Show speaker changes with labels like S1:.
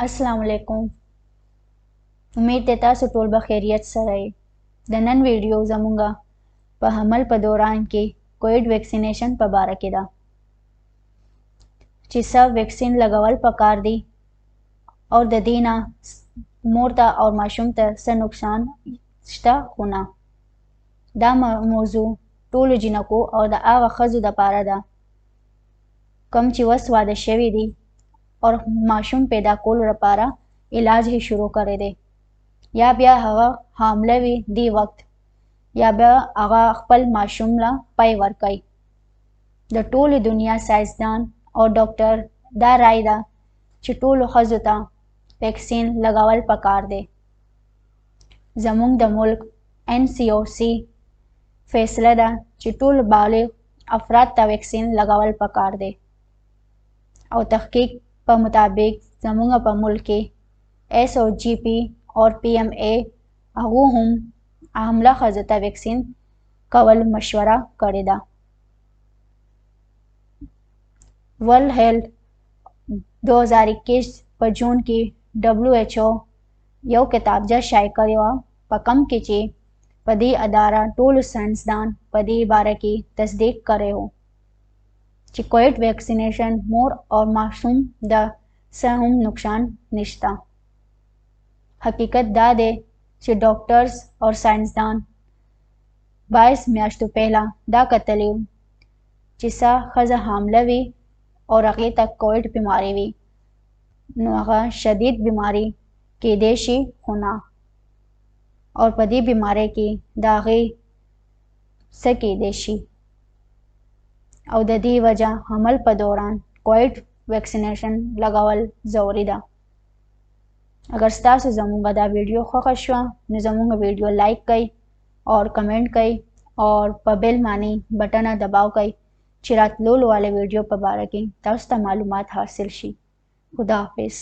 S1: अस्सलाम वालेकुम। उम्मीद है तासु टोल बखैरियत सरे। द नन वीडियो ज़मूंगा प हमल प दौरान के कोविड वैक्सीनेशन प बारे के दा چې सब वैक्सीन लगावल पकार दी और د दीना मोर ته और माशूम ته څه نقصان شته خو نه. دا موضوع ټولو جنکو او د هغه ښځو دپاره ده کوم چې وس واده شوي دي और माशूम پیدا کولو لپاره علاج یې شروع کړی دی، یا بیا هغه حامله وي دې وخت، یا بیا هغه خپل ماشوم له پی ورکوي. د ټولو دنیا ساینسدان او ډاکټر دا رایه ده چې ټولو ښځو ته ویکسین لګول پکار دی. زموږ د ملک NCOC فیصله ده چې ټولو بالغ افراد ته ویکسین لګول پکار دی او تحقیق په مطابق زموږ په ملک کې SOGP اور PMA هغو هم حامله ښځو ته ویکسین کول مشوره کړې ده. ورلډ هیلث 2021 په جون کې WHO یو کتابچه شایع کړې وه په کوم کې چې په دې اداره ټولو ساینسدان په دې باره کې تصدیق کړی و چې کوویډ ویکسینیشن مور او ماشوم د څه هم نقصان نشته. حقیقت دا دی چې ډاکټرز او ساینسدان 22 میاشتو پهله دا کتلی و چې څه ښځه حامله وي او هغې ته کوویډ بیماري وي نو هغه شدید بیماري کیدی شي خو نه، او په دې بیمارۍ کې د هغې څه کیدی شي، او د دې وجه حمل په دوران کوویډ ویکسینیشن لګول ضروري ده. اگر ستاسو زموږ دا ویډیو خوښه شوه نو زموږ ویډیو لایک کړئ اور کمنټ کړئ اور په بیل باندې بټنه دباو کړئ چې راتلو والے ویډیو په باره کې تاسو ته معلومات حاصل شي. خدا حافظ.